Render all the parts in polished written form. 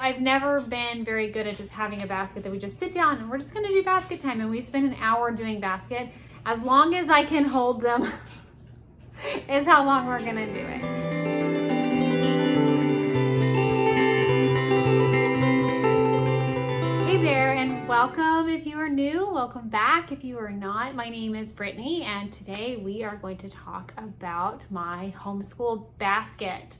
I've never been very good at just having a basket that we just sit down and we're just gonna do basket time and we spend an hour doing basket. As long as I can hold them is how long we're gonna do it. Hey there, and welcome if you are new, welcome back if you are not. My name is Brittany, and today we are going to talk about my homeschool basket.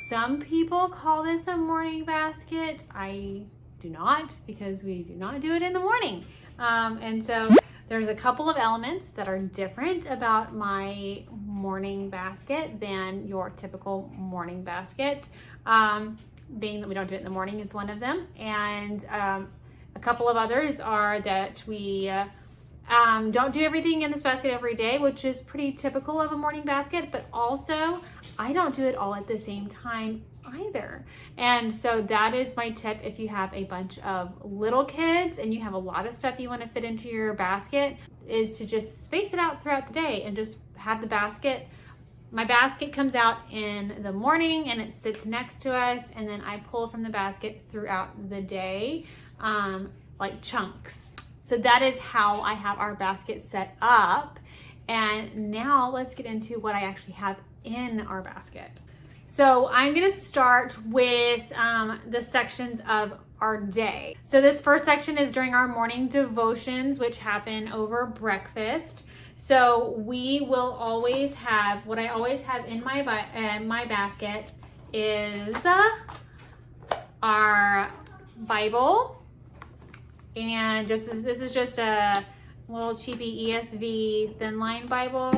Some people call this a morning basket. I do not, because we do not do it in the morning. And so there's a couple of elements that are different about my morning basket than your typical morning basket. Being that we don't do it in the morning is one of them. And a couple of others are that we don't do everything in this basket every day, which is pretty typical of a morning basket, but also I don't do it all at the same time either. And so that is my tip if you have a bunch of little kids and you have a lot of stuff you want to fit into your basket, is to just space it out throughout the day and just have the basket. My basket comes out in the morning and it sits next to us, and then I pull from the basket throughout the day, like chunks. So that is how I have our basket set up. And now let's get into what I actually have in our basket. So I'm gonna start with the sections of our day. So this first section is during our morning devotions, which happen over breakfast. So we will always have, what I always have in my basket is our Bible. And this is just a little cheapy ESV thin line Bible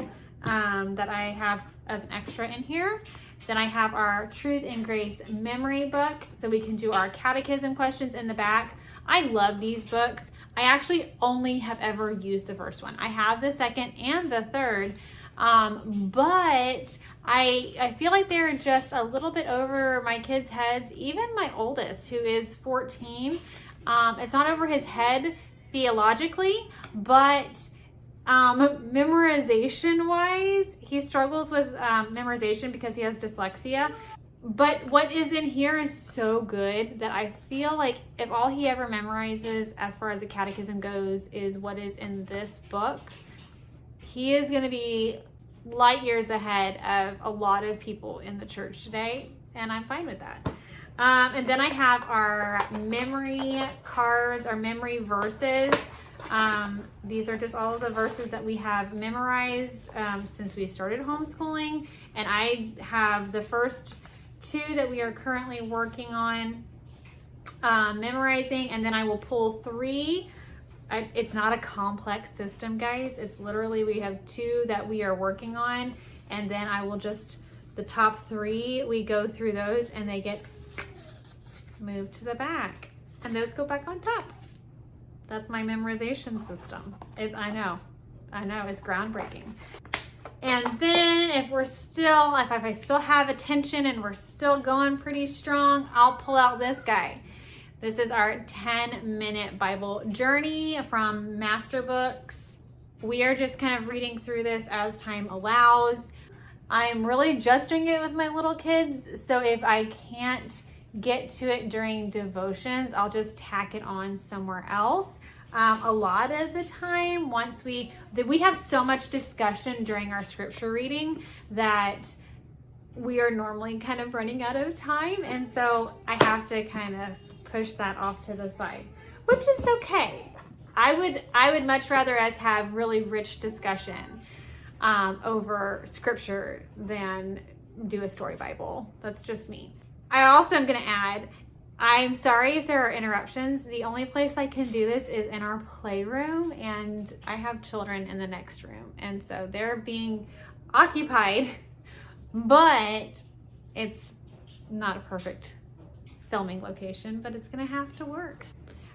that I have as an extra in here. Then I have our Truth and Grace memory book, so we can do our catechism questions in the back. I love these books. I actually only have ever used the first one. I have the second and the third, but I feel like they're just a little bit over my kids' heads. Even my oldest, who is 14, it's not over his head theologically, but memorization wise, he struggles with memorization because he has dyslexia. But what is in here is so good that I feel like if all he ever memorizes as far as the catechism goes is what is in this book, he is going to be light years ahead of a lot of people in the church today, and I'm fine with that. And then I have our memory cards, our memory verses. These are just all of the verses that we have memorized since we started homeschooling. And I have the first two that we are currently working on memorizing, and then I will pull three. It's not a complex system, guys. It's literally, we have two that we are working on, and then I will just, the top three, we go through those and they get moved to the back, and those go back on top. That's my memorization system. I know, it's groundbreaking. And then if I still have attention and we're still going pretty strong, I'll pull out this guy. This is our 10-minute Bible journey from Master Books. We are just kind of reading through this as time allows. I'm really just doing it with my little kids, so if I can't get to it during devotions, I'll just tack it on somewhere else. A lot of the time, once we have so much discussion during our scripture reading that we are normally kind of running out of time, and so I have to kind of push that off to the side, which is okay. I would much rather us have really rich discussion over scripture than do a story Bible. That's just me. I also am going to add, I'm sorry if there are interruptions. The only place I can do this is in our playroom, and I have children in the next room, and so they're being occupied, but it's not a perfect filming location, but it's gonna have to work.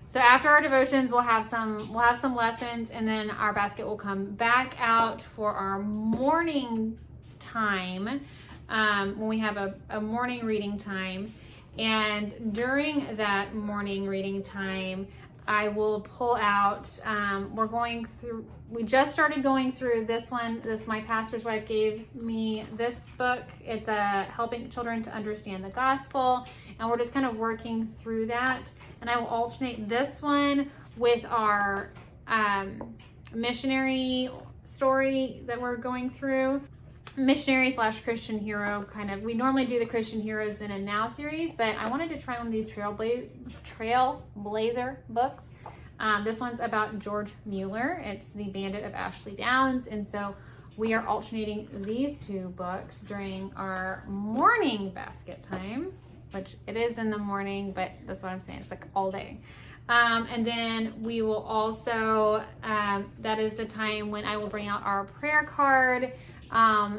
So after our devotions, we'll have some lessons, and then our basket will come back out for our morning time, when we have a morning reading time. And during that morning reading time, I will pull out, we just started going through this one. My pastor's wife gave me this book. It's helping children to understand the gospel. and we're just kind of working through that. And I will alternate this one with our missionary story that we're going through. Missionary / Christian hero kind of. We normally do the Christian heroes then and now series, but I wanted to try one of these trailblazer books. This one's about George Mueller. It's the Bandit of Ashley Downs, and so we are alternating these two books during our morning basket time, which it is in the morning, but that's what I'm saying. It's like all day. And then we will also, that is the time when I will bring out our prayer card.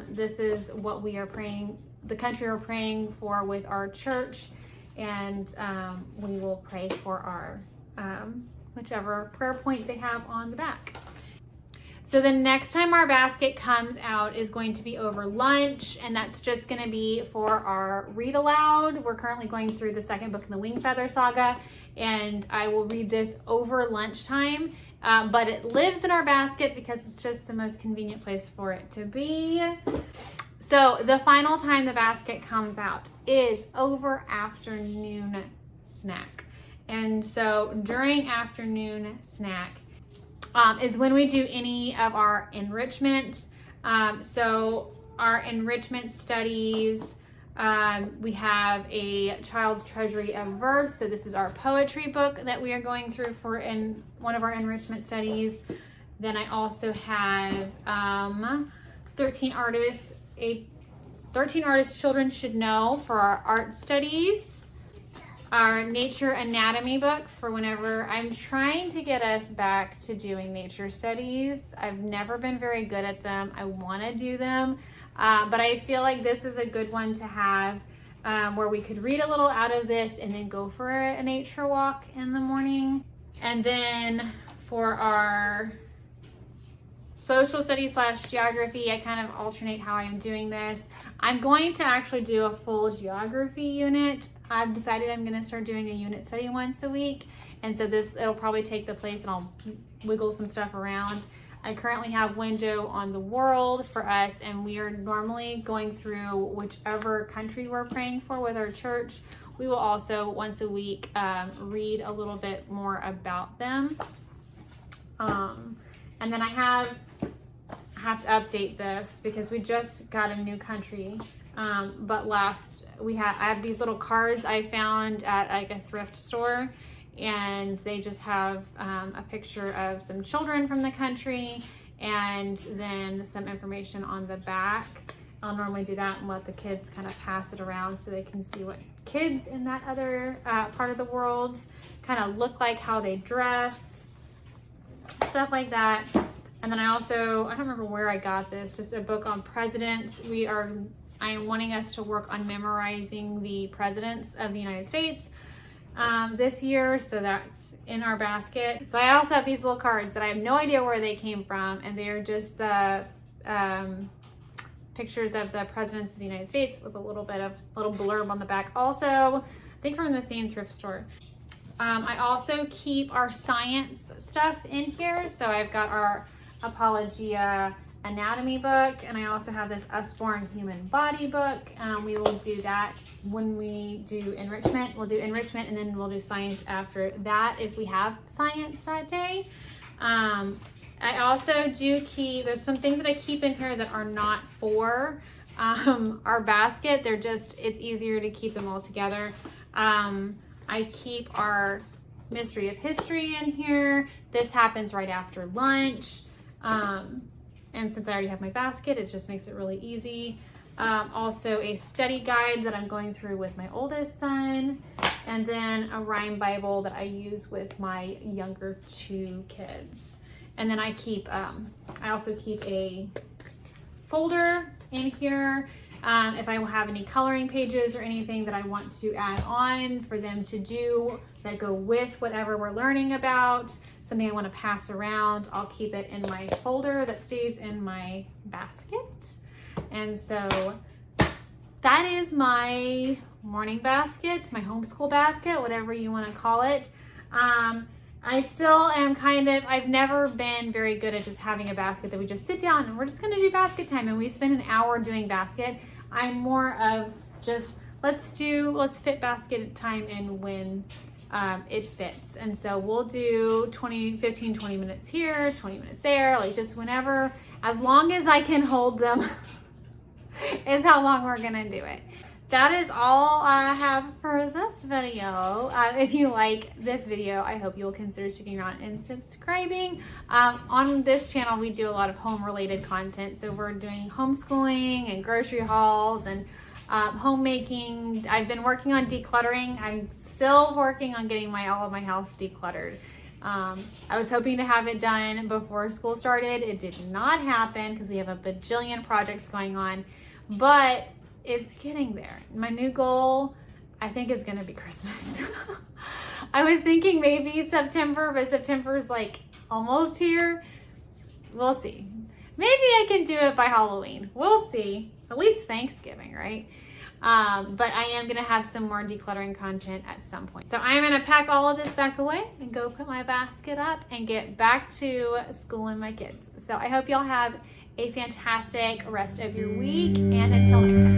This is what we are praying, the country we're praying for with our church, and we will pray for our whichever prayer point they have on the back. So the next time our basket comes out is going to be over lunch, and that's just going to be for our read aloud. We're currently going through the second book in the Wing Feather Saga, and I will read this over lunchtime. But it lives in our basket because it's just the most convenient place for it to be. So the final time the basket comes out is over afternoon snack. And so during afternoon snack is when we do any of our enrichment. So our enrichment studies, we have a Child's Treasury of Verse. So this is our poetry book that we are going through for in one of our enrichment studies. Then I also have 13 artists children should know for our art studies. Our nature anatomy book for whenever I'm trying to get us back to doing nature studies. I've never been very good at them. I want to do them. But I feel like this is a good one to have where we could read a little out of this and then go for a nature walk in the morning. And then for our social studies / geography, I kind of alternate how I'm doing this. I'm going to actually do a full geography unit. I've decided I'm going to start doing a unit study once a week. And so it'll probably take the place, and I'll wiggle some stuff around. I currently have window on the world for us, and we are normally going through whichever country we're praying for with our church. We will also once a week read a little bit more about them. And then I have to update this because we just got a new country. But I have these little cards I found at like a thrift store, and they just have a picture of some children from the country and then some information on the back. I'll normally do that and let the kids kind of pass it around so they can see what kids in that other part of the world kind of look like, how they dress, stuff like that. And then I don't remember where I got this, just a book on presidents. I am wanting us to work on memorizing the presidents of the United States this year, so that's in our basket. So I also have these little cards that I have no idea where they came from, and they're just the pictures of the presidents of the United States with a little blurb on the back. Also, I think from the same thrift store. I also keep our science stuff in here, so I've got our Apologia anatomy book, and I also have this Us Born Human Body book. We will do that when we do enrichment. We'll do enrichment and then we'll do science after that if we have science that day. I also do there's some things that I keep in here that are not for our basket. It's easier to keep them all together. I keep our mystery of history in here. This happens right after lunch. And since I already have my basket, it just makes it really easy. Also a study guide that I'm going through with my oldest son, and then a rhyme Bible that I use with my younger 2 kids. And then I also keep a folder in here if I have any coloring pages or anything that I want to add on for them to do that go with whatever we're learning about. Something I want to pass around, I'll keep it in my folder that stays in my basket. And so that is my morning basket, my homeschool basket, whatever you want to call it. I still am I've never been very good at just having a basket that we just sit down and we're just going to do basket time and we spend an hour doing basket. I'm more of just let's fit basket time in when it fits. And so we'll do 15, 20 minutes here, 20 minutes there, like just whenever, as long as I can hold them is how long we're gonna do it. That is all I have for this video. If you like this video, I hope you'll consider sticking around and subscribing. On this channel, we do a lot of home-related content. So we're doing homeschooling and grocery hauls and homemaking. I've been working on decluttering. I'm still working on getting all of my house decluttered. I was hoping to have it done before school started. It did not happen because we have a bajillion projects going on, but it's getting there. My new goal, I think, is gonna be Christmas. I was thinking maybe September, but September is like almost here. We'll see. Maybe I can do it by Halloween. We'll see. At least Thanksgiving, right? But I am gonna have some more decluttering content at some point. So I'm gonna pack all of this back away and go put my basket up and get back to schooling my kids. So I hope y'all have a fantastic rest of your week, and until next time.